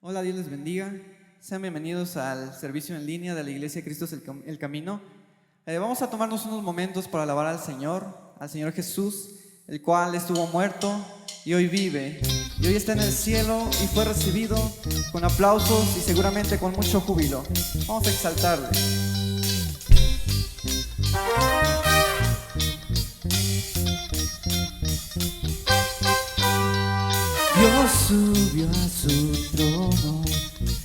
Hola, Dios les bendiga. Sean bienvenidos al servicio en línea de la Iglesia Cristo es el Camino. Vamos a tomarnos unos momentos para alabar al Señor Jesús, el cual estuvo muerto y hoy vive. Y hoy está en el cielo y fue recibido con aplausos y seguramente con mucho júbilo. Vamos a exaltarle. Dios subió a su trono,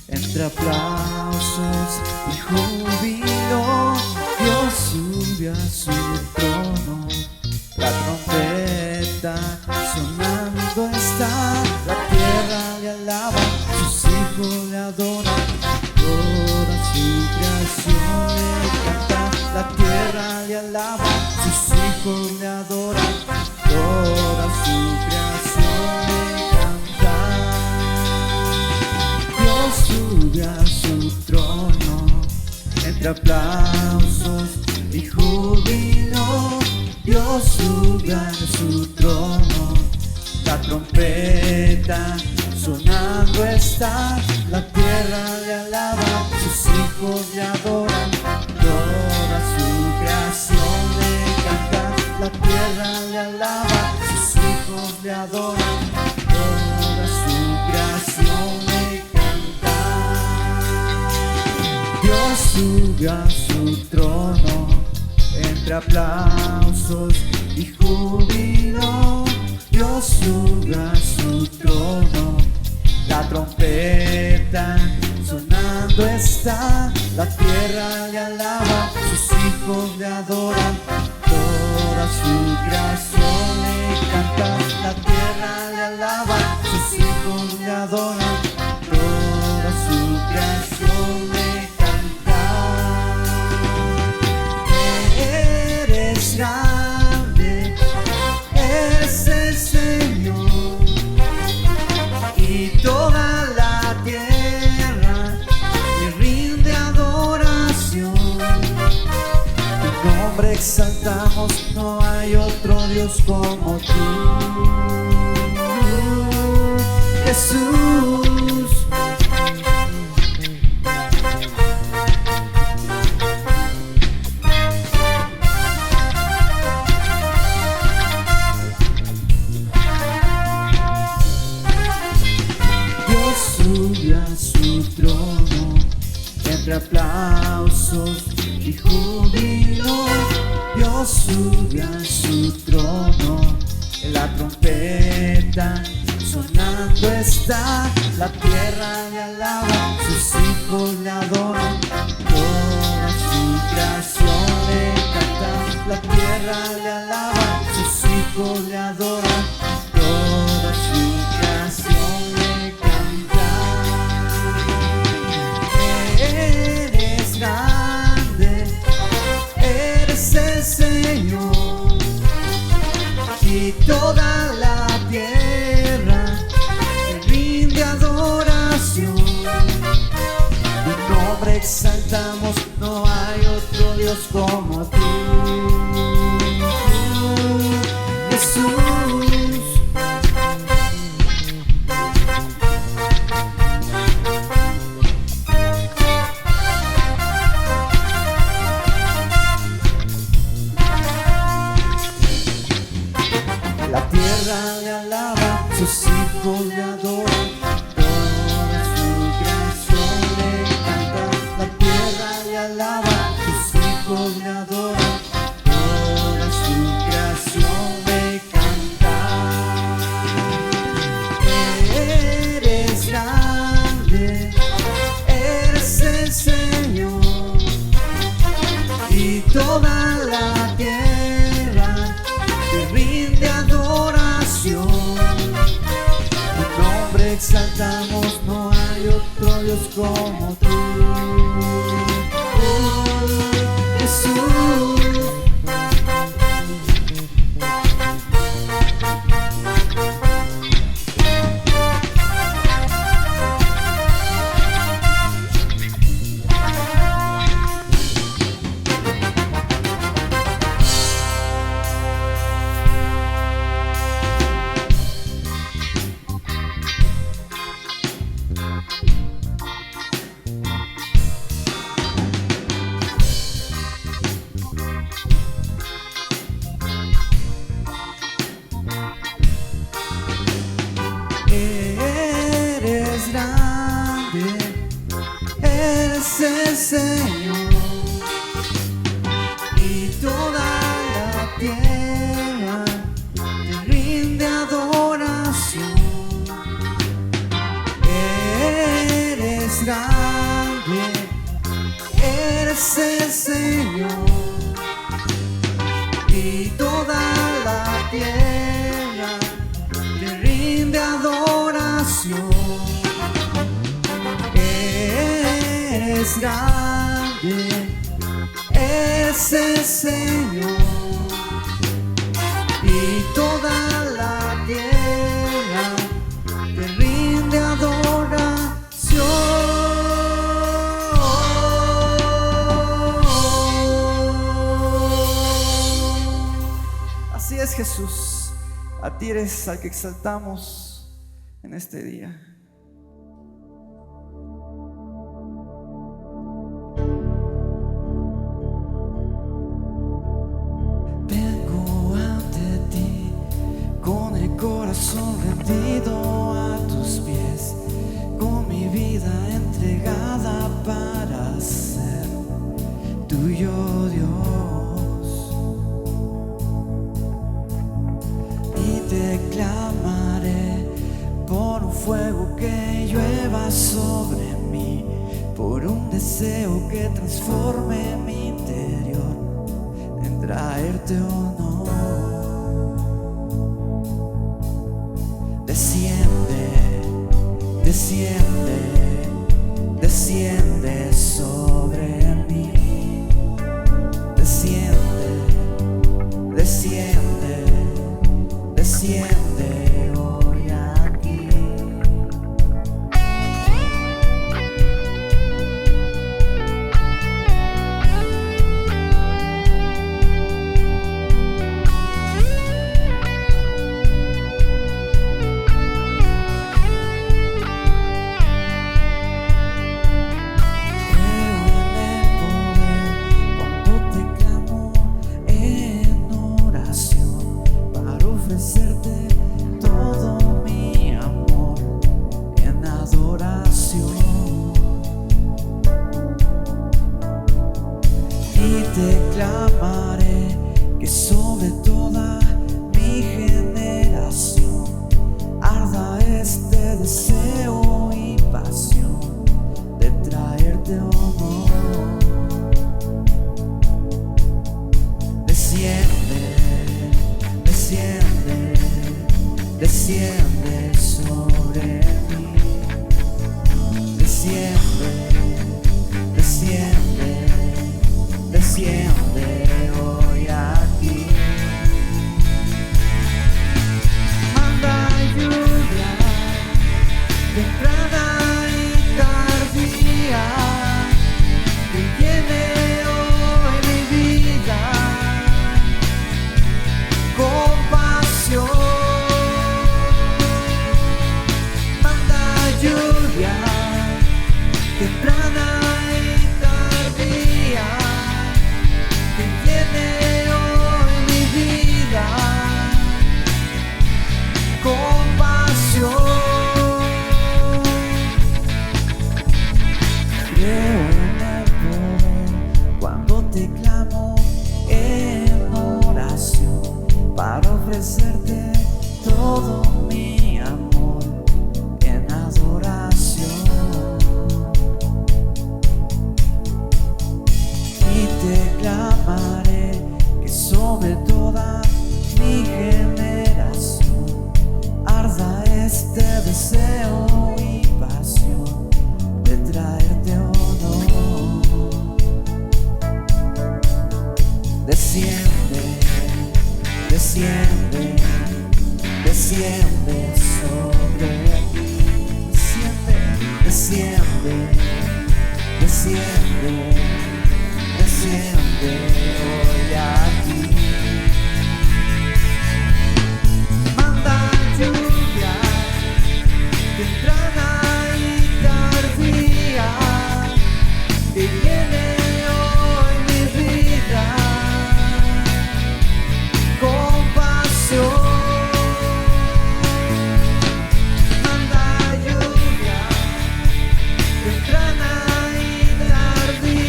entre aplausos y júbilo. Dios subió a su trono, la trompeta sonando está. La tierra le alaba, sus hijos le adoran, toda su creación le canta. La tierra le alaba, sus hijos le adoran, toda su creación le canta. Dios sube a su trono, entre aplausos y júbilo. Dios sube a su trono, la trompeta sonando está. La tierra le alaba, sus hijos le adoran, toda su creación le canta. La tierra le alaba, sus hijos le adoran, toda su creación le canta. Dios sube a su trono, entre aplausos y júbilo. Dios sube a su trono, la trompeta sonando está. La tierra le alaba, sus hijos le adoran, toda su creación le canta. La tierra le alaba, sus hijos le adoran, toda su creación le canta. Eres grande, eres el Señor, y toda la tierra le rinde adoración. Tu nombre exaltamos, no hay otro Dios como tú, Jesús. Dios sube a su trono, entre aplausos y júbilo. Dios sube a su trono, la trompeta sonando está. La tierra le alaba, sus hijos le adoran, toda su creación le canta. La tierra le alaba, sus hijos le adoran, toda su creación le canta. Eres grande, eres el Señor, y toda la tierra te rinde adoración. Tu nombre exaltamos, no hay otro Dios como tú, Jesús. La tierra le alaba, sus hijos le adoran, toda su creación le canta. La tierra le alaba, sus hijos le adoran, toda su creación le canta. Eres grande, eres el Señor, y toda la tierra te rinde adoración. Tu nombre exaltamos, no hay otro Dios como tú, Jesús. Señor, y toda la tierra te rinde adoración. Eres grande, eres el Señor, y toda la tierra te rinde adoración. Eres grande, eres el Señor, y toda la tierra te rinde adoración. Así es, Jesús, a ti eres al que exaltamos en este día. Vengo ante ti con el corazón rendido a tus pies, con mi vida entregada para ser tuyo, Dios. Y te clamaré por un fuego que llueva sobre mí, por un deseo que transforme mi interior en traerte honor. Desciende, desciende, desciende sobre mí. Desciende, desciende, desciende hoy aquí. Te clamaré que sobre toda mi generación arda este deseo y pasión de traerte honor. Desciende, desciende, desciende sobre mí. Desciende, desciende, desciende hoy aquí. Manda lluvia temprana y tardía, que llene hoy mi vida con pasión. Manda lluvia temprana y tardía, que llene hoy mi vida con pasión. Creo en el poder cuando te clamo en oración, para ofrecerte todo mi amor en adoración. Y te clamaré que sobre toda mi generación arda este deseo y pasión de traerte honor. Desciende, desciende, desciende sobre mí. Desciende, desciende, desciende, desciende hoy aquí. Manda lluvia temprana y tardía, que llene hoy mi vida con pasión. Manda lluvia temprana y tardía,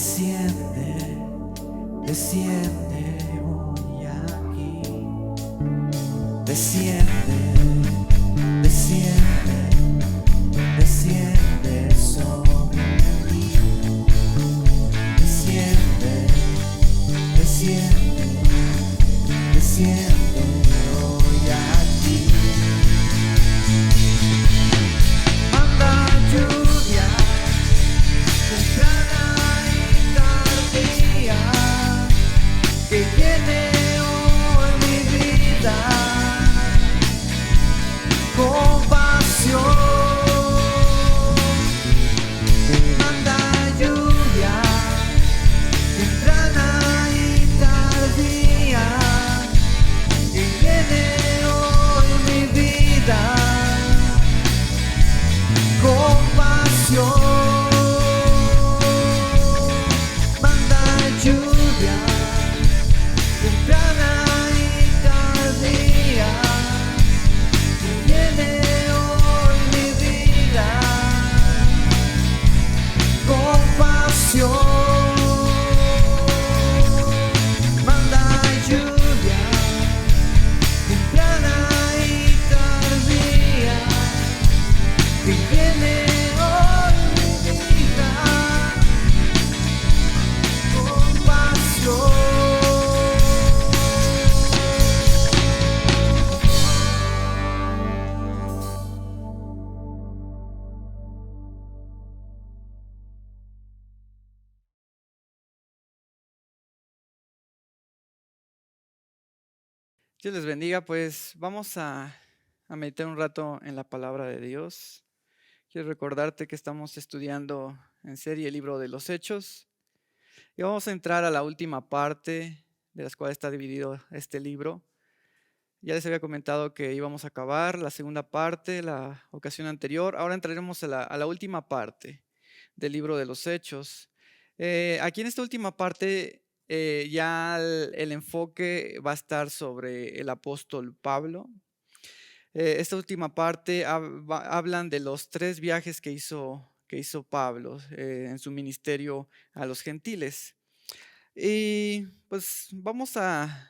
desciende, desciende hoy aquí. Desciende, desciende, desciende sobre mí. Desciende, desciende, desciende hoy aquí. Manda lluvia temprana y tardía que llene hoy mi vida con pasión. Manda lluvia temprana y tardía que llene hoy mi vida con pasión. Manda lluvia temprana y tardía que llene hoy mi vida con pasión. Manda lluvia temprana y tardía que llene hoy mi vida con pasión. Dios les bendiga, pues vamos a meditar un rato en la palabra de Dios. Quiero recordarte que estamos estudiando en serie el libro de los Hechos y vamos a entrar a la última parte de las cuales está dividido este libro. Ya les había comentado que íbamos a acabar la segunda parte, la ocasión anterior. Ahora entraremos a la última parte del libro de los Hechos. Aquí en esta última parte ya el enfoque va a estar sobre el apóstol Pablo. Esta última parte hablan de los 3 viajes que hizo Pablo en su ministerio a los gentiles. Y pues vamos a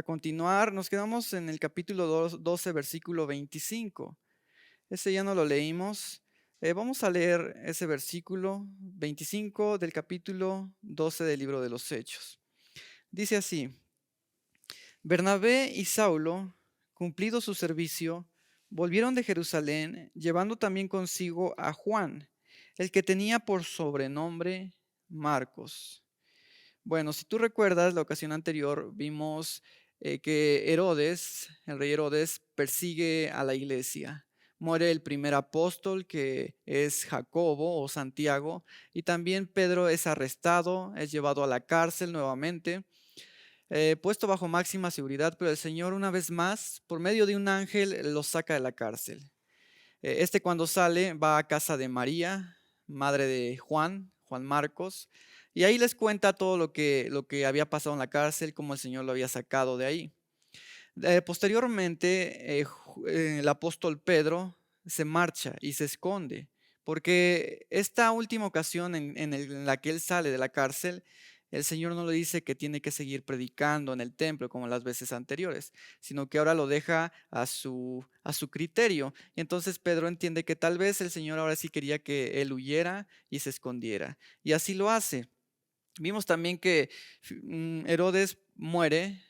continuar. Nos quedamos en el capítulo 12, versículo 25. Ese ya no lo leímos. Vamos a leer ese versículo 25 del capítulo 12 del libro de los Hechos. Dice así: Bernabé y Saulo, cumplido su servicio, volvieron de Jerusalén, llevando también consigo a Juan, el que tenía por sobrenombre Marcos. Bueno, si tú recuerdas, la ocasión anterior vimos que Herodes, el rey Herodes, persigue a la iglesia. Muere el primer apóstol, que es Jacobo o Santiago, y también Pedro es arrestado, es llevado a la cárcel nuevamente, puesto bajo máxima seguridad, pero el Señor una vez más, por medio de un ángel, lo saca de la cárcel. Cuando sale va a casa de María, madre de Juan Marcos, y ahí les cuenta todo lo que había pasado en la cárcel, cómo el Señor lo había sacado de ahí. Posteriormente, el apóstol Pedro se marcha y se esconde, porque esta última ocasión en la que él sale de la cárcel, el Señor no le dice que tiene que seguir predicando en el templo como las veces anteriores, sino que ahora lo deja a su criterio. Y entonces Pedro entiende que tal vez el Señor ahora sí quería que él huyera y se escondiera. Y así lo hace. Vimos también que Herodes muere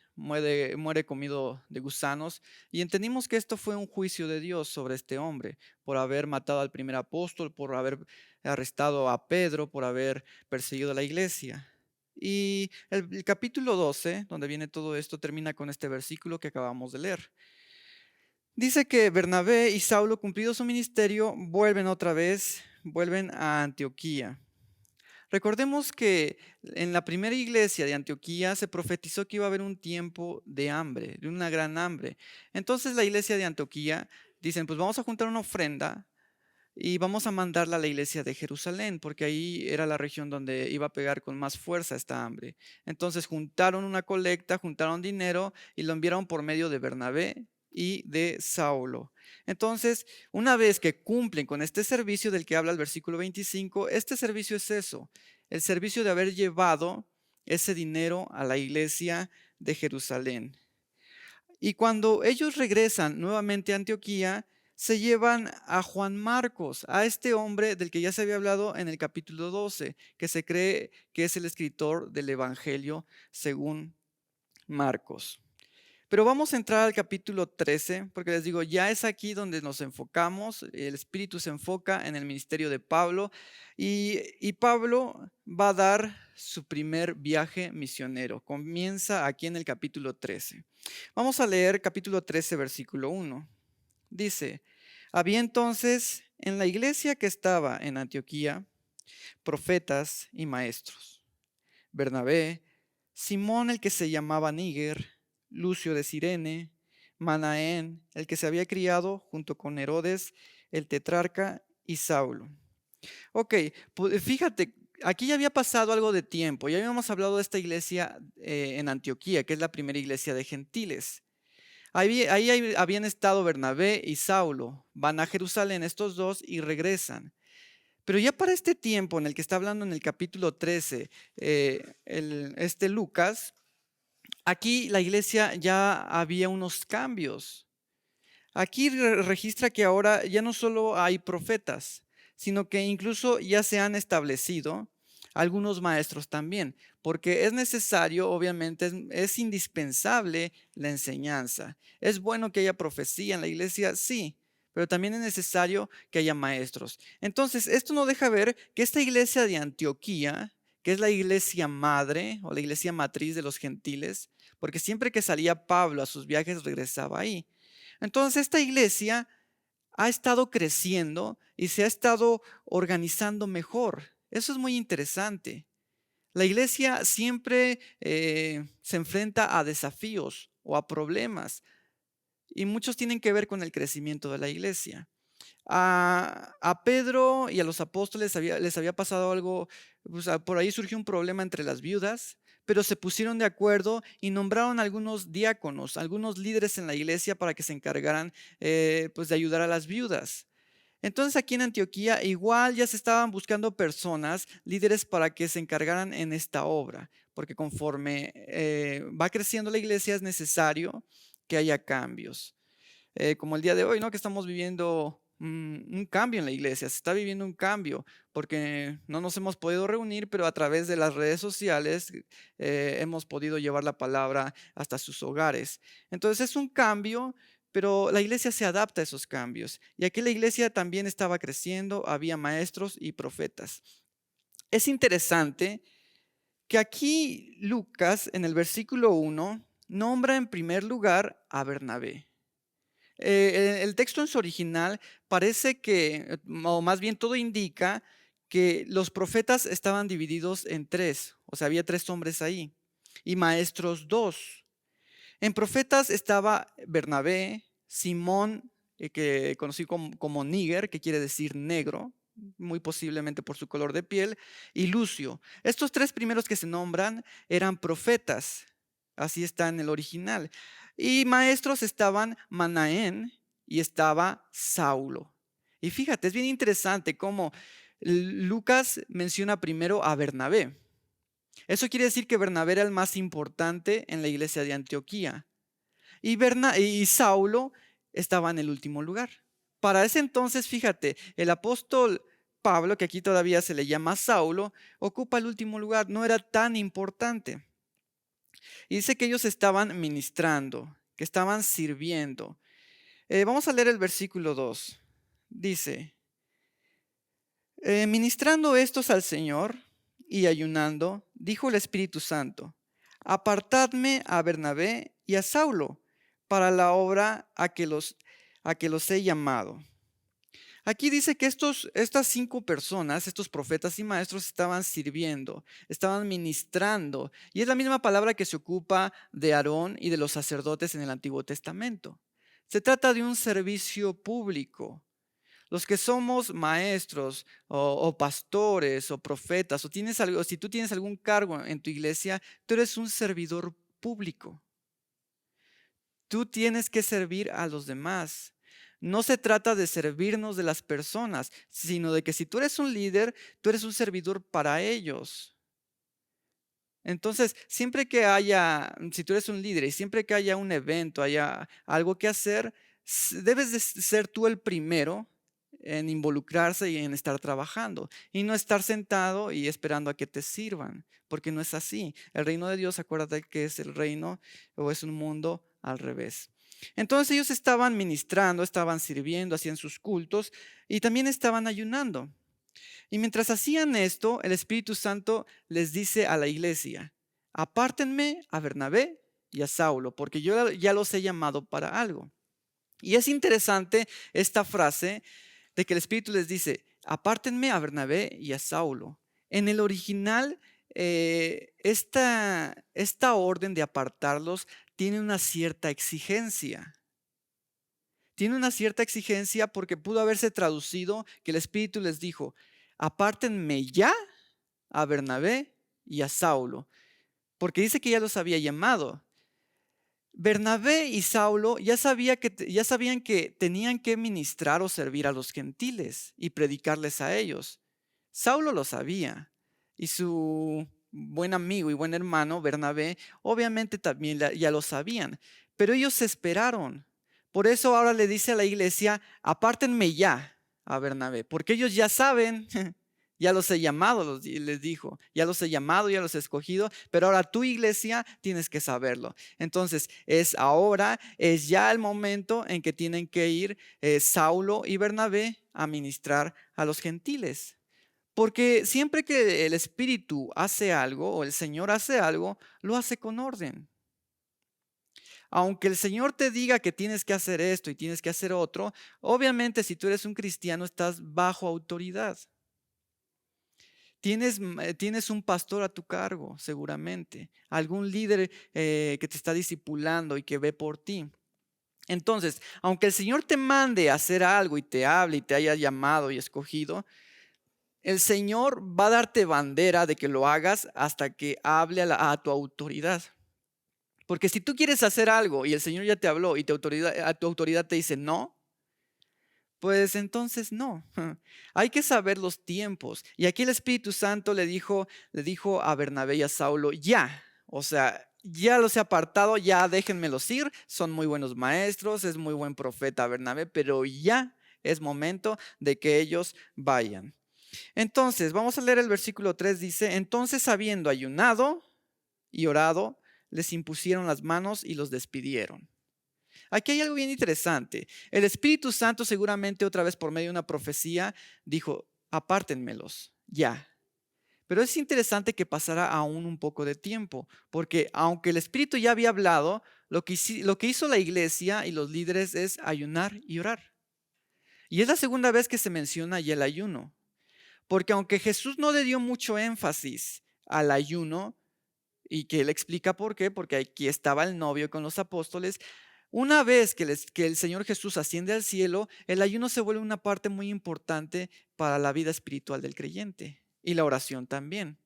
comido de gusanos, y entendimos que esto fue un juicio de Dios sobre este hombre por haber matado al primer apóstol, por haber arrestado a Pedro, por haber perseguido a la iglesia. Y el capítulo 12, donde viene todo esto, termina con este versículo que acabamos de leer. Dice que Bernabé y Saulo, cumplido su ministerio, vuelven a Antioquía. Recordemos que en la primera iglesia de Antioquía se profetizó que iba a haber un tiempo de hambre, de una gran hambre. Entonces la iglesia de Antioquía dicen, pues vamos a juntar una ofrenda y vamos a mandarla a la iglesia de Jerusalén, porque ahí era la región donde iba a pegar con más fuerza esta hambre. Entonces juntaron una colecta, juntaron dinero y lo enviaron por medio de Bernabé y de Saulo. Entonces, una vez que cumplen con este servicio del que habla el versículo 25, este servicio es eso: el servicio de haber llevado ese dinero a la iglesia de Jerusalén. Y cuando ellos regresan nuevamente a Antioquía, se llevan a Juan Marcos, a este hombre del que ya se había hablado en el capítulo 12, que se cree que es el escritor del Evangelio según Marcos. Pero vamos a entrar al capítulo 13, porque les digo, ya es aquí donde nos enfocamos, el Espíritu se enfoca en el ministerio de Pablo y Pablo va a dar su primer viaje misionero. Comienza aquí en el capítulo 13. Vamos a leer capítulo 13, versículo 1. Dice, había entonces en la iglesia que estaba en Antioquía profetas y maestros. Bernabé, Simón el que se llamaba Níger, Lucio de Cirene, Manaén, el que se había criado junto con Herodes, el tetrarca, y Saulo. Ok, pues fíjate, aquí ya había pasado algo de tiempo, ya habíamos hablado de esta iglesia en Antioquía, que es la primera iglesia de gentiles. Ahí habían estado Bernabé y Saulo, van a Jerusalén estos dos y regresan. Pero ya para este tiempo en el que está hablando en el capítulo 13, este Lucas, aquí la iglesia ya había unos cambios. Aquí registra que ahora ya no solo hay profetas, sino que incluso ya se han establecido algunos maestros también, porque es necesario, obviamente, es indispensable la enseñanza. Es bueno que haya profecía en la iglesia, sí, pero también es necesario que haya maestros. Entonces, esto nos deja ver que esta iglesia de Antioquía, que es la iglesia madre o la iglesia matriz de los gentiles, porque siempre que salía Pablo a sus viajes regresaba ahí. Entonces, esta iglesia ha estado creciendo y se ha estado organizando mejor. Eso es muy interesante. La iglesia siempre se enfrenta a desafíos o a problemas y muchos tienen que ver con el crecimiento de la iglesia. A Pedro y a los apóstoles les había pasado algo, pues, por ahí surgió un problema entre las viudas, pero se pusieron de acuerdo y nombraron algunos diáconos, algunos líderes en la iglesia para que se encargaran pues de ayudar a las viudas. Entonces aquí en Antioquía igual ya se estaban buscando personas, líderes para que se encargaran en esta obra, porque conforme va creciendo la iglesia es necesario que haya cambios. Como el día de hoy, ¿no? Que estamos viviendo un cambio en la iglesia, se está viviendo un cambio, porque no nos hemos podido reunir, pero a través de las redes sociales hemos podido llevar la palabra hasta sus hogares. Entonces es un cambio, pero la iglesia se adapta a esos cambios. Y aquí la iglesia también estaba creciendo, había maestros y profetas. Es interesante que aquí Lucas, en el versículo 1, nombra en primer lugar a Bernabé. El texto en su original parece que, o más bien todo indica que los profetas estaban divididos en tres, o sea, había tres hombres ahí, y maestros dos. En profetas estaba Bernabé, Simón, que conocí como Níger, que quiere decir negro, muy posiblemente por su color de piel, y Lucio. Estos tres primeros que se nombran eran profetas, así está en el original. Y maestros estaban Manaén y estaba Saulo. Y fíjate, es bien interesante cómo Lucas menciona primero a Bernabé. Eso quiere decir que Bernabé era el más importante en la iglesia de Antioquía. Y Saulo estaba en el último lugar. Para ese entonces, fíjate, el apóstol Pablo, que aquí todavía se le llama Saulo, ocupa el último lugar, no era tan importante. Y dice que ellos estaban ministrando, que estaban sirviendo. Vamos a leer el versículo 2. Dice, ministrando estos al Señor y ayunando, dijo el Espíritu Santo, apartadme a Bernabé y a Saulo para la obra a que los he llamado. Aquí dice que estas 5 personas, estos profetas y maestros, estaban sirviendo, estaban ministrando. Y es la misma palabra que se ocupa de Aarón y de los sacerdotes en el Antiguo Testamento. Se trata de un servicio público. Los que somos maestros o pastores o profetas, o tienes algo, si tú tienes algún cargo en tu iglesia, tú eres un servidor público. Tú tienes que servir a los demás. No se trata de servirnos de las personas, sino de que si tú eres un líder, tú eres un servidor para ellos. Entonces, siempre que haya, si tú eres un líder y siempre que haya un evento, haya algo que hacer, debes de ser tú el primero en involucrarse y en estar trabajando y no estar sentado y esperando a que te sirvan, porque no es así. El reino de Dios, acuérdate que es el reino o es un mundo al revés. Entonces ellos estaban ministrando, estaban sirviendo, hacían sus cultos y también estaban ayunando. Y mientras hacían esto, el Espíritu Santo les dice a la iglesia: apártenme a Bernabé y a Saulo, porque yo ya los he llamado para algo. Y es interesante esta frase de que el Espíritu les dice: apártenme a Bernabé y a Saulo. En el original, esta orden de apartarlos tiene una cierta exigencia. Tiene una cierta exigencia porque pudo haberse traducido que el Espíritu les dijo: apártenme ya a Bernabé y a Saulo, porque dice que ya los había llamado. Bernabé y Saulo ya sabían que tenían que ministrar o servir a los gentiles y predicarles a ellos. Saulo lo sabía y su buen amigo y buen hermano Bernabé obviamente también ya lo sabían, pero ellos se esperaron. Por eso ahora le dice a la iglesia: apártenme ya a Bernabé, porque ellos ya saben. Ya los he llamado, les dijo, ya los he llamado, ya los he escogido, pero ahora tu iglesia tienes que saberlo. Entonces es ya el momento en que tienen que ir Saulo y Bernabé a ministrar a los gentiles. Porque siempre que el Espíritu hace algo o el Señor hace algo, lo hace con orden. Aunque el Señor te diga que tienes que hacer esto y tienes que hacer otro, obviamente si tú eres un cristiano estás bajo autoridad. Tienes un pastor a tu cargo, seguramente, algún líder que te está discipulando y que ve por ti. Entonces, aunque el Señor te mande a hacer algo y te hable y te haya llamado y escogido, el Señor va a darte bandera de que lo hagas hasta que hable a tu autoridad. Porque si tú quieres hacer algo y el Señor ya te habló y a tu autoridad te dice no, pues entonces no. Hay que saber los tiempos. Y aquí el Espíritu Santo le dijo a Bernabé y a Saulo: ya, o sea, ya los he apartado, ya déjenmelos ir. Son muy buenos maestros, es muy buen profeta Bernabé, pero ya es momento de que ellos vayan. Entonces, vamos a leer el versículo 3, dice: entonces, habiendo ayunado y orado, les impusieron las manos y los despidieron. Aquí hay algo bien interesante. El Espíritu Santo seguramente otra vez por medio de una profecía dijo: apártenmelos, ya. Pero es interesante que pasara aún un poco de tiempo, porque aunque el Espíritu ya había hablado, lo que hizo la iglesia y los líderes es ayunar y orar. Y es la segunda vez que se menciona ya el ayuno, porque aunque Jesús no le dio mucho énfasis al ayuno, y que él explica por qué, porque aquí estaba el novio con los apóstoles. Una vez que el Señor Jesús asciende al cielo, el ayuno se vuelve una parte muy importante para la vida espiritual del creyente y la oración también.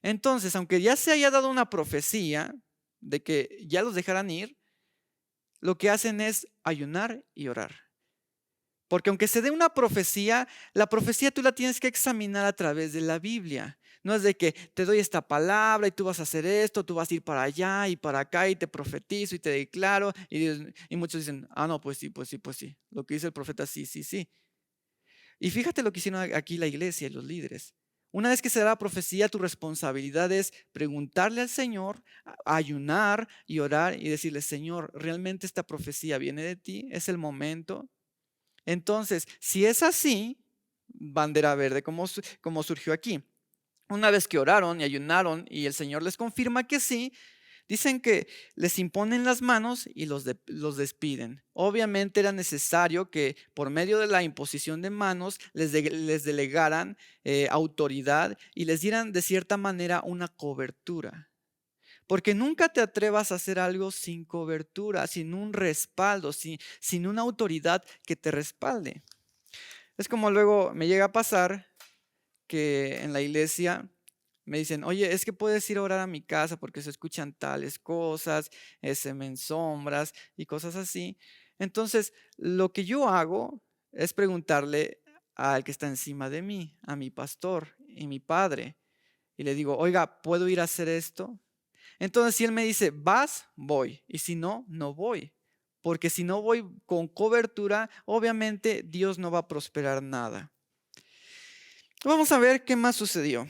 Entonces, aunque ya se haya dado una profecía de que ya los dejarán ir, lo que hacen es ayunar y orar. Porque aunque se dé una profecía, la profecía tú la tienes que examinar a través de la Biblia. No es de que te doy esta palabra y tú vas a hacer esto, tú vas a ir para allá y para acá y te profetizo y te declaro. Y muchos dicen: ah, no, pues sí, pues sí, pues sí. Lo que dice el profeta, sí, sí, sí. Y fíjate lo que hicieron aquí la iglesia y los líderes. Una vez que se da la profecía, tu responsabilidad es preguntarle al Señor, ayunar y orar y decirle: Señor, ¿realmente esta profecía viene de ti? ¿Es el momento? Entonces, si es así, bandera verde, como surgió aquí. Una vez que oraron y ayunaron y el Señor les confirma que sí, dicen que les imponen las manos y los despiden. Obviamente era necesario que por medio de la imposición de manos les delegaran autoridad y les dieran de cierta manera una cobertura. Porque nunca te atrevas a hacer algo sin cobertura, sin un respaldo, sin una autoridad que te respalde. Es como luego me llega a pasar que en la iglesia me dicen: oye, es que puedes ir a orar a mi casa porque se escuchan tales cosas, se me sombras y cosas así. Entonces, lo que yo hago es preguntarle al que está encima de mí, a mi pastor y mi padre, y le digo, oiga, ¿puedo ir a hacer esto? Entonces, si él me dice, vas, voy, y si no, no voy. Porque si no voy con cobertura, obviamente Dios no va a prosperar nada. Vamos a ver qué más sucedió.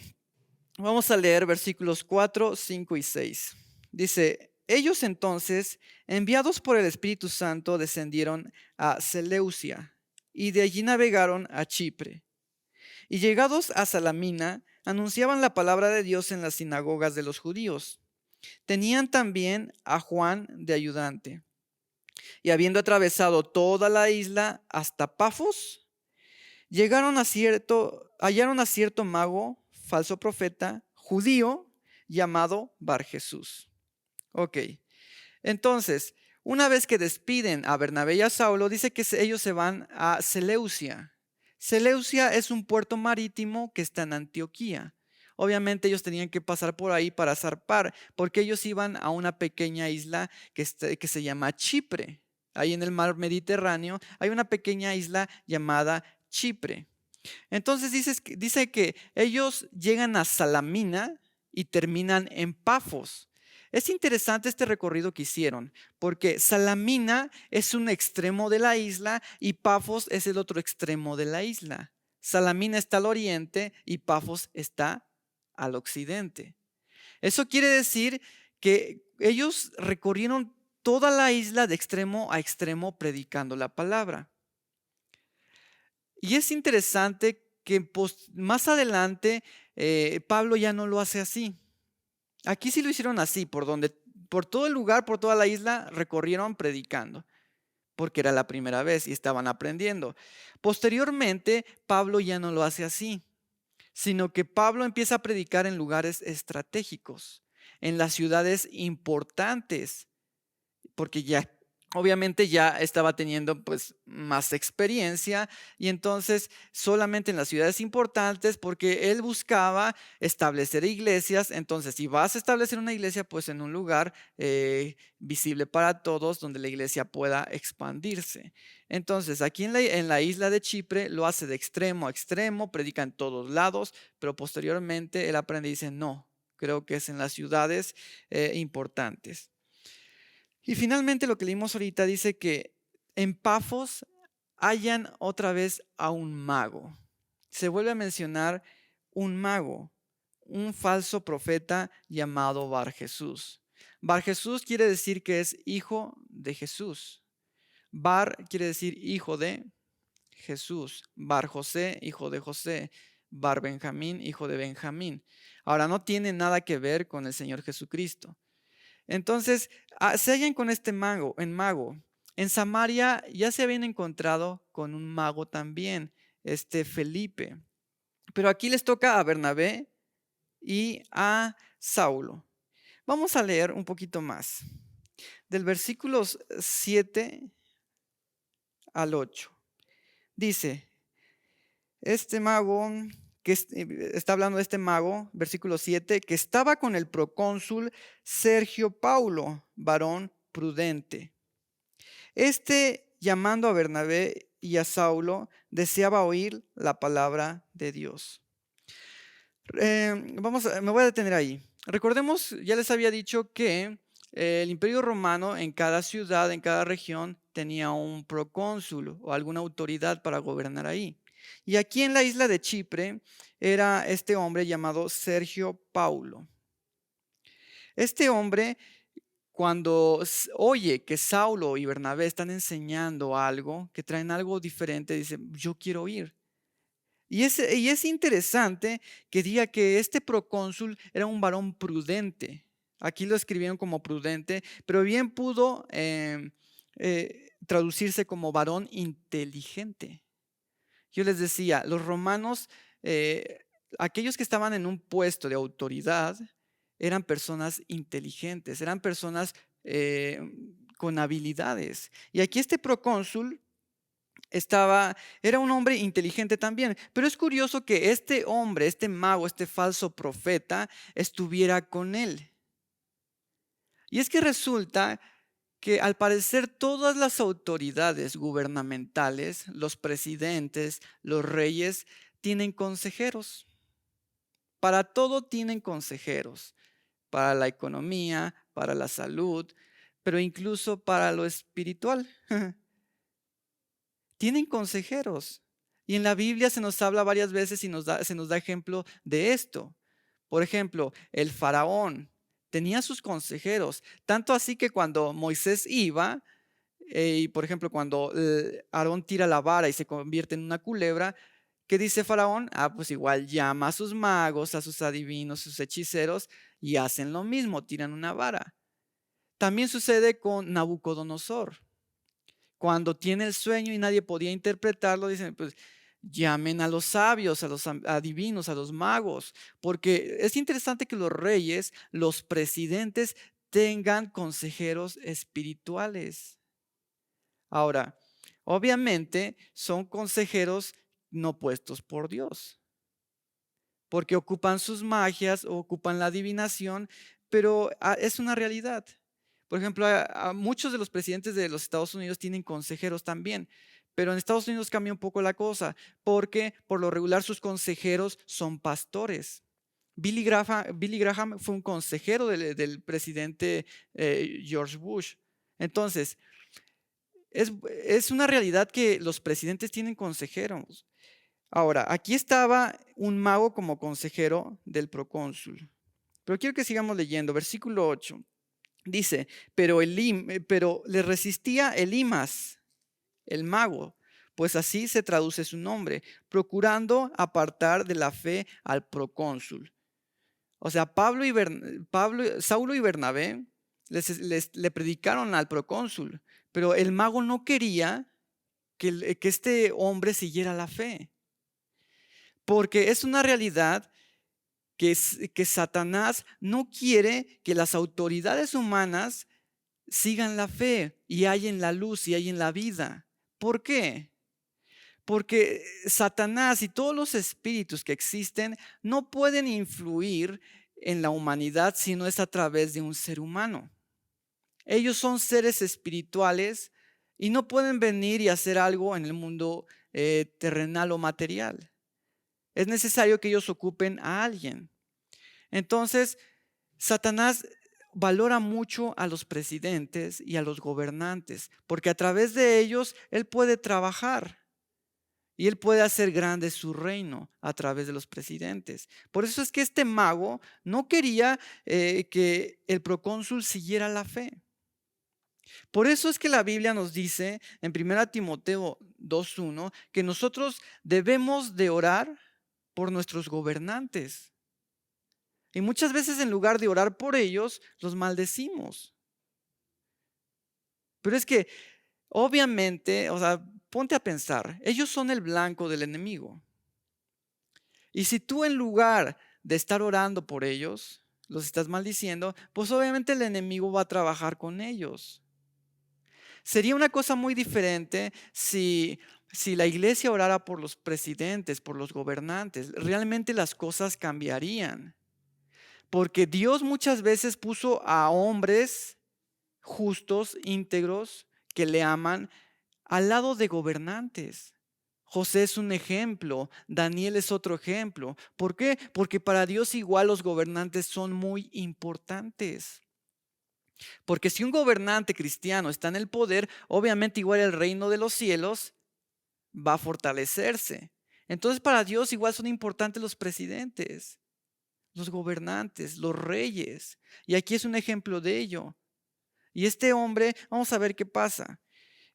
Vamos a leer versículos 4, 5 y 6. Dice, ellos entonces, enviados por el Espíritu Santo, descendieron a Seleucia y de allí navegaron a Chipre. Y llegados a Salamina, anunciaban la palabra de Dios en las sinagogas de los judíos. Tenían también a Juan de ayudante. Y habiendo atravesado toda la isla hasta Pafos, hallaron a cierto mago, falso profeta, judío, llamado Bar Jesús. Ok, entonces, una vez que despiden a Bernabé y a Saulo, dice que ellos se van a Seleucia. Seleucia es un puerto marítimo que está en Antioquía. Obviamente ellos tenían que pasar por ahí para zarpar, porque ellos iban a una pequeña isla que se llama Chipre. Ahí en el mar Mediterráneo hay una pequeña isla llamada Chipre. Entonces dice que ellos llegan a Salamina y terminan en Pafos. Es interesante este recorrido que hicieron, porque Salamina es un extremo de la isla y Pafos es el otro extremo de la isla. Salamina está al oriente y Pafos está al occidente. Eso quiere decir que ellos recorrieron toda la isla de extremo a extremo predicando la palabra. Y es interesante que más adelante Pablo ya no lo hace así. Aquí sí lo hicieron así, por todo el lugar, por toda la isla, recorrieron predicando, porque era la primera vez y estaban aprendiendo. Posteriormente, Pablo ya no lo hace así, sino que Pablo empieza a predicar en lugares estratégicos, en las ciudades importantes, porque ya obviamente ya estaba teniendo pues más experiencia y entonces solamente en las ciudades importantes, porque él buscaba establecer iglesias. Entonces, si vas a establecer una iglesia, pues en un lugar visible para todos, donde la iglesia pueda expandirse. Entonces, aquí en la isla de Chipre lo hace de extremo a extremo, predica en todos lados, pero posteriormente él aprende y dice, no, creo que es en las ciudades importantes. Y finalmente lo que leímos ahorita dice que en Pafos hallan otra vez a un mago. Se vuelve a mencionar un mago, un falso profeta llamado Bar Jesús. Bar Jesús quiere decir que es hijo de Jesús. Bar quiere decir hijo de Jesús. Bar José, hijo de José. Bar Benjamín, hijo de Benjamín. Ahora, no tiene nada que ver con el Señor Jesucristo. Entonces, se hallan con este mago. En Samaria ya se habían encontrado con un mago también, Felipe. Pero aquí les toca a Bernabé y a Saulo. Vamos a leer un poquito más. Del versículos 7 al 8. Dice, este mago, está hablando de este mago, versículo 7, que estaba con el procónsul Sergio Paulo, varón prudente. Llamando a Bernabé y a Saulo, deseaba oír la palabra de Dios. Me voy a detener ahí. Recordemos, ya les había dicho que el Imperio Romano en cada ciudad, en cada región, tenía un procónsul o alguna autoridad para gobernar ahí. Y aquí en la isla de Chipre era este hombre llamado Sergio Paulo. Este hombre, cuando oye que Saulo y Bernabé están enseñando algo, que traen algo diferente, dice, yo quiero ir. Y es interesante que diga que este procónsul era un varón prudente. Aquí lo escribieron como prudente, pero bien pudo traducirse como varón inteligente. Yo les decía, los romanos, aquellos que estaban en un puesto de autoridad, eran personas inteligentes, eran personas con habilidades. Y aquí este procónsul era un hombre inteligente también. Pero es curioso que este hombre, este mago, este falso profeta, estuviera con él. Y es que resulta que al parecer todas las autoridades gubernamentales, los presidentes, los reyes, tienen consejeros. Para todo tienen consejeros, para la economía, para la salud, pero incluso para lo espiritual. Tienen consejeros. Y en la Biblia se nos habla varias veces y se nos da ejemplo de esto. Por ejemplo, el faraón tenía sus consejeros, tanto así que cuando Moisés iba, y por ejemplo, cuando Aarón tira la vara y se convierte en una culebra, ¿qué dice Faraón? Ah, pues igual llama a sus magos, a sus adivinos, sus hechiceros y hacen lo mismo, tiran una vara. También sucede con Nabucodonosor. Cuando tiene el sueño y nadie podía interpretarlo, dicen, pues llamen a los sabios, a los adivinos, a los magos, porque es interesante que los reyes, los presidentes, tengan consejeros espirituales. Ahora, obviamente son consejeros no puestos por Dios, porque ocupan sus magias, ocupan la adivinación, pero es una realidad. Por ejemplo, a muchos de los presidentes de los Estados Unidos tienen consejeros también, pero en Estados Unidos cambia un poco la cosa, porque por lo regular sus consejeros son pastores. Billy Graham fue un consejero del presidente George Bush. Entonces, es una realidad que los presidentes tienen consejeros. Ahora, aquí estaba un mago como consejero del procónsul. Pero quiero que sigamos leyendo. Versículo 8. Dice, pero le resistía Elimas, el mago, pues así se traduce su nombre, procurando apartar de la fe al procónsul. O sea, Saulo y Bernabé le predicaron al procónsul, pero el mago no quería que este hombre siguiera la fe, porque es una realidad que Satanás no quiere que las autoridades humanas sigan la fe y hallen la luz y hallen la vida. ¿Por qué? Porque Satanás y todos los espíritus que existen no pueden influir en la humanidad si no es a través de un ser humano. Ellos son seres espirituales y no pueden venir y hacer algo en el mundo terrenal o material. Es necesario que ellos ocupen a alguien. Entonces, Satanás valora mucho a los presidentes y a los gobernantes, porque a través de ellos él puede trabajar y él puede hacer grande su reino a través de los presidentes. Por eso es que este mago no quería que el procónsul siguiera la fe. Por eso es que la Biblia nos dice en 1 Timoteo 2:1 que nosotros debemos de orar por nuestros gobernantes. Y muchas veces en lugar de orar por ellos, los maldecimos. Pero es que, obviamente, o sea, ponte a pensar, ellos son el blanco del enemigo. Y si tú en lugar de estar orando por ellos, los estás maldiciendo, pues obviamente el enemigo va a trabajar con ellos. Sería una cosa muy diferente si la iglesia orara por los presidentes, por los gobernantes. Realmente las cosas cambiarían. Porque Dios muchas veces puso a hombres justos, íntegros, que le aman, al lado de gobernantes. José es un ejemplo, Daniel es otro ejemplo. ¿Por qué? Porque para Dios igual los gobernantes son muy importantes. Porque si un gobernante cristiano está en el poder, obviamente igual el reino de los cielos va a fortalecerse. Entonces para Dios igual son importantes los presidentes, los gobernantes, los reyes. Y aquí es un ejemplo de ello. Y este hombre, vamos a ver qué pasa.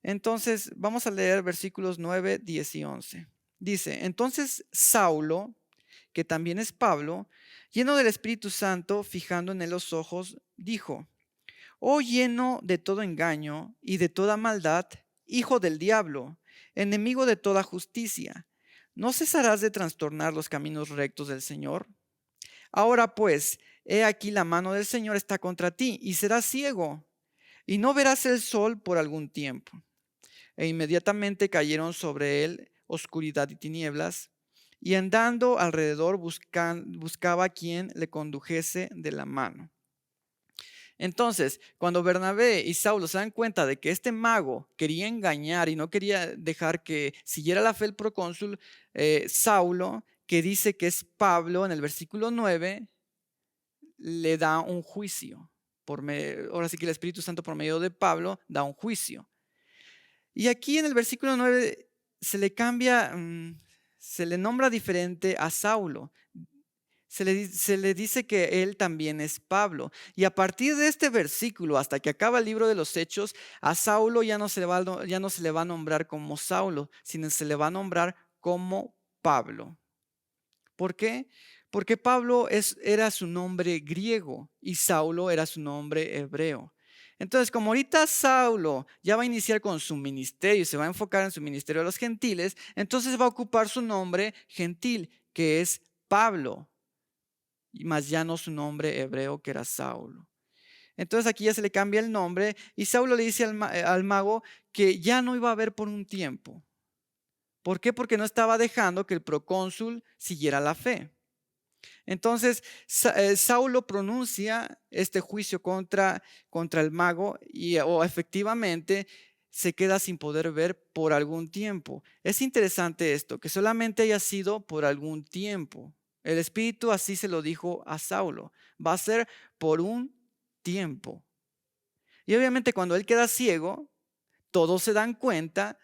Entonces, vamos a leer versículos 9, 10 y 11. Dice, entonces Saulo, que también es Pablo, lleno del Espíritu Santo, fijando en él los ojos, dijo, oh lleno de todo engaño y de toda maldad, hijo del diablo, enemigo de toda justicia, ¿no cesarás de trastornar los caminos rectos del Señor? Ahora pues, he aquí la mano del Señor está contra ti y serás ciego y no verás el sol por algún tiempo. E inmediatamente cayeron sobre él oscuridad y tinieblas, y andando alrededor buscaba a quien le condujese de la mano. Entonces, cuando Bernabé y Saulo se dan cuenta de que este mago quería engañar y no quería dejar que siguiera la fe el procónsul, Saulo, que dice que es Pablo en el versículo 9, le da un juicio. Ahora sí que el Espíritu Santo por medio de Pablo da un juicio. Y aquí en el versículo 9 se le cambia, se le nombra diferente a Saulo. Se le dice que él también es Pablo. Y a partir de este versículo, hasta que acaba el libro de los Hechos, a Saulo ya no ya no se le va a nombrar como Saulo, sino se le va a nombrar como Pablo. ¿Por qué? Porque Pablo era su nombre griego y Saulo era su nombre hebreo. Entonces, como ahorita Saulo ya va a iniciar con su ministerio y se va a enfocar en su ministerio a los gentiles, entonces va a ocupar su nombre gentil, que es Pablo, y más ya no su nombre hebreo, que era Saulo. Entonces aquí ya se le cambia el nombre y Saulo le dice al mago que ya no iba a haber por un tiempo. ¿Por qué? Porque no estaba dejando que el procónsul siguiera la fe. Entonces Saulo pronuncia este juicio contra el mago o efectivamente se queda sin poder ver por algún tiempo. Es interesante esto, que solamente haya sido por algún tiempo. El Espíritu así se lo dijo a Saulo. Va a ser por un tiempo. Y obviamente cuando él queda ciego, todos se dan cuenta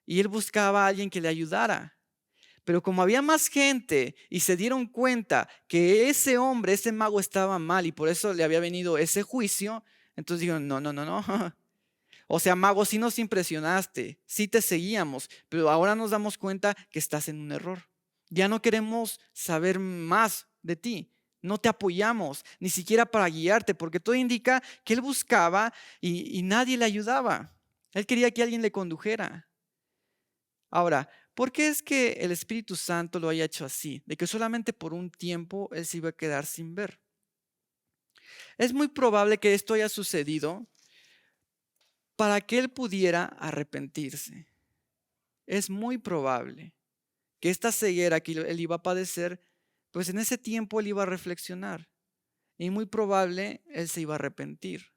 y él buscaba a alguien que le ayudara. Pero como había más gente y se dieron cuenta que ese hombre, ese mago estaba mal y por eso le había venido ese juicio, entonces dijeron, no, no, no, no. O sea, mago, sí nos impresionaste, sí te seguíamos, pero ahora nos damos cuenta que estás en un error. Ya no queremos saber más de ti. No te apoyamos, ni siquiera para guiarte, porque todo indica que él buscaba y nadie le ayudaba. Él quería que alguien le condujera. Ahora, ¿por qué es que el Espíritu Santo lo haya hecho así? De que solamente por un tiempo él se iba a quedar sin ver. Es muy probable que esto haya sucedido para que él pudiera arrepentirse. Es muy probable que esta ceguera que él iba a padecer, pues en ese tiempo él iba a reflexionar y muy probable él se iba a arrepentir.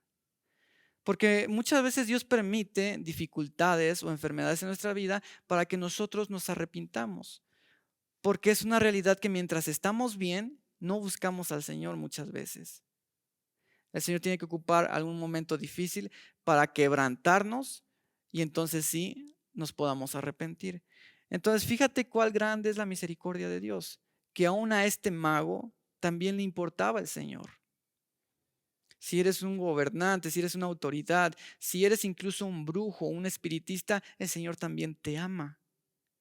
Porque muchas veces Dios permite dificultades o enfermedades en nuestra vida para que nosotros nos arrepintamos. Porque es una realidad que mientras estamos bien, no buscamos al Señor muchas veces. El Señor tiene que ocupar algún momento difícil para quebrantarnos y entonces sí nos podamos arrepentir. Entonces fíjate cuál grande es la misericordia de Dios, que aún a este mago también le importaba el Señor. Si eres un gobernante, si eres una autoridad, si eres incluso un brujo, un espiritista, el Señor también te ama.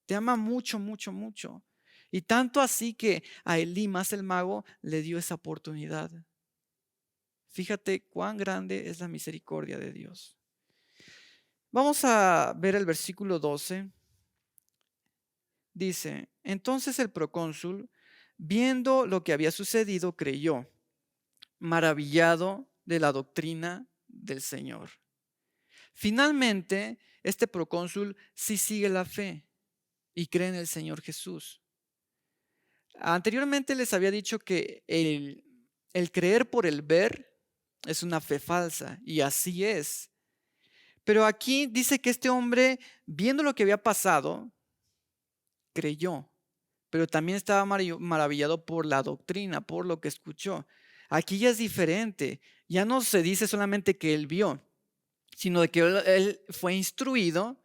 Te ama mucho, mucho, mucho. Y tanto así que a Elimas el mago le dio esa oportunidad. Fíjate cuán grande es la misericordia de Dios. Vamos a ver el versículo 12. Dice, entonces el procónsul, viendo lo que había sucedido, creyó, maravillado de la doctrina del Señor. Finalmente, este procónsul sí sigue la fe y cree en el Señor Jesús. Anteriormente les había dicho que el creer por el ver es una fe falsa y así es. Pero aquí dice que este hombre, viendo lo que había pasado, creyó, pero también estaba maravillado por la doctrina, por lo que escuchó. Aquí ya es diferente. Ya no se dice solamente que él vio, sino de que él fue instruido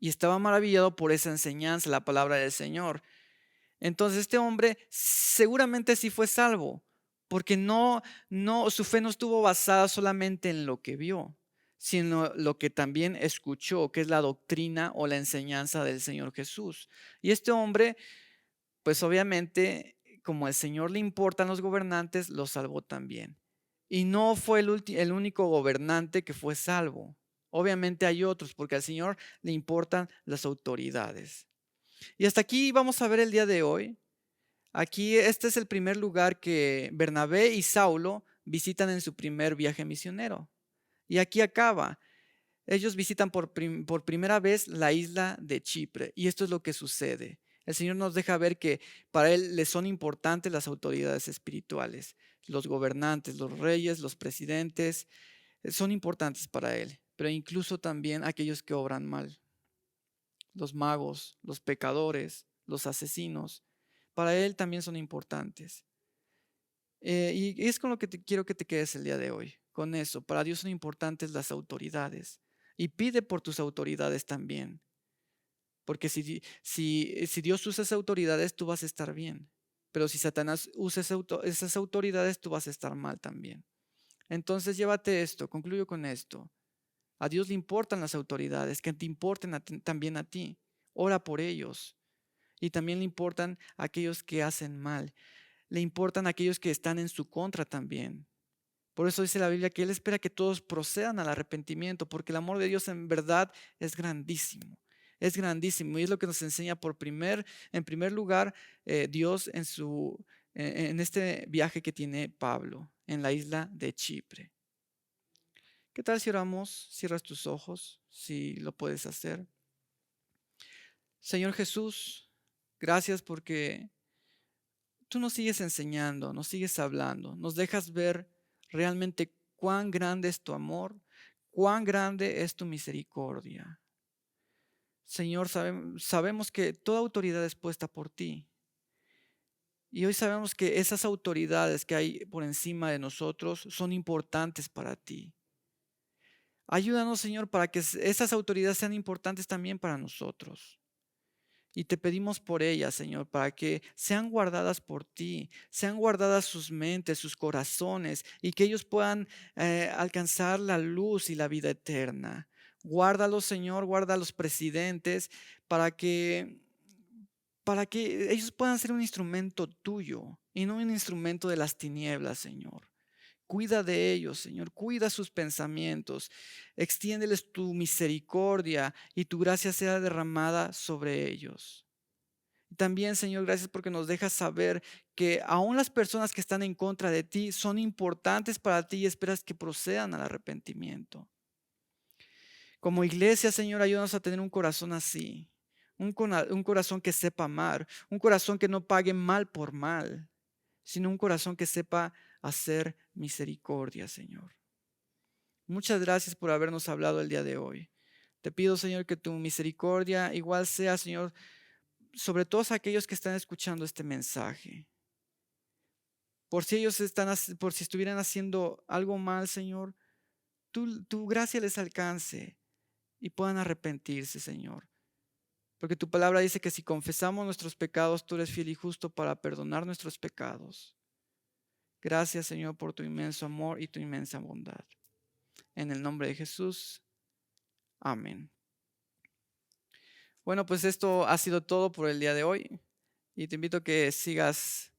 y estaba maravillado por esa enseñanza, la palabra del Señor. Entonces este hombre seguramente sí fue salvo, porque su fe no estuvo basada solamente en lo que vio, sino lo que también escuchó, que es la doctrina o la enseñanza del Señor Jesús. Y este hombre, pues obviamente, como al Señor le importan los gobernantes, lo salvó también. Y no fue el único gobernante que fue salvo. Obviamente hay otros, porque al Señor le importan las autoridades. Y hasta aquí vamos a ver el día de hoy. Aquí este es el primer lugar que Bernabé y Saulo visitan en su primer viaje misionero. Y aquí acaba. Ellos visitan por primera vez la isla de Chipre. Y esto es lo que sucede. El Señor nos deja ver que para Él le son importantes las autoridades espirituales. los gobernantes, los reyes, los presidentes, son importantes para Él, pero incluso también aquellos que obran mal, los magos, los pecadores, los asesinos, para Él también son importantes. Y es con lo que quiero que te quedes el día de hoy, con eso. Para Dios son importantes las autoridades y pide por tus autoridades también, porque si Dios usa esas autoridades, tú vas a estar bien, pero si Satanás usa esas autoridades, tú vas a estar mal también. Entonces llévate esto, concluyo con esto. A Dios le importan las autoridades, que te importen también a ti. Ora por ellos. Y también le importan aquellos que hacen mal. Le importan aquellos que están en su contra también. Por eso dice la Biblia que Él espera que todos procedan al arrepentimiento, porque el amor de Dios en verdad es grandísimo. Es grandísimo y es lo que nos enseña en primer lugar, Dios en este viaje que tiene Pablo en la isla de Chipre. ¿Qué tal si oramos? Cierras tus ojos, si lo puedes hacer. Señor Jesús, gracias porque tú nos sigues enseñando, nos sigues hablando, nos dejas ver realmente cuán grande es tu amor, cuán grande es tu misericordia. Señor, sabemos que toda autoridad es puesta por ti. Y hoy sabemos que esas autoridades que hay por encima de nosotros son importantes para ti. Ayúdanos, Señor, para que esas autoridades sean importantes también para nosotros. Y te pedimos por ellas, Señor, para que sean guardadas por ti, sean guardadas sus mentes, sus corazones, y que ellos puedan alcanzar la luz y la vida eterna. Guárdalos, Señor, guarda a los presidentes para que, para que ellos puedan ser un instrumento tuyo y no un instrumento de las tinieblas, Señor. Cuida de ellos, Señor, cuida sus pensamientos, extiéndeles tu misericordia y tu gracia sea derramada sobre ellos. Y también, Señor, gracias porque nos dejas saber que aún las personas que están en contra de ti son importantes para ti y esperas que procedan al arrepentimiento. Como iglesia, Señor, ayúdanos a tener un corazón así, un corazón que sepa amar, un corazón que no pague mal por mal, sino un corazón que sepa hacer misericordia, Señor. Muchas gracias por habernos hablado el día de hoy. Te pido, Señor, que tu misericordia igual sea, Señor, sobre todos aquellos que están escuchando este mensaje. Por si ellos por si estuvieran haciendo algo mal, Señor, tu gracia les alcance y puedan arrepentirse, Señor. Porque tu palabra dice que si confesamos nuestros pecados, tú eres fiel y justo para perdonar nuestros pecados. Gracias, Señor, por tu inmenso amor y tu inmensa bondad. En el nombre de Jesús. Amén. Bueno, pues esto ha sido todo por el día de hoy. Y te invito a que sigas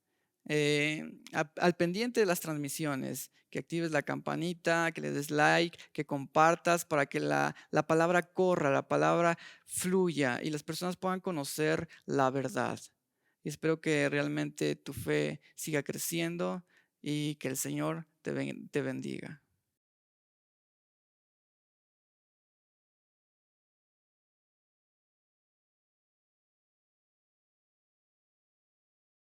al pendiente de las transmisiones, que actives la campanita, que le des like, que compartas para que la palabra corra, la palabra fluya y las personas puedan conocer la verdad. Y espero que realmente tu fe siga creciendo y que el Señor te bendiga.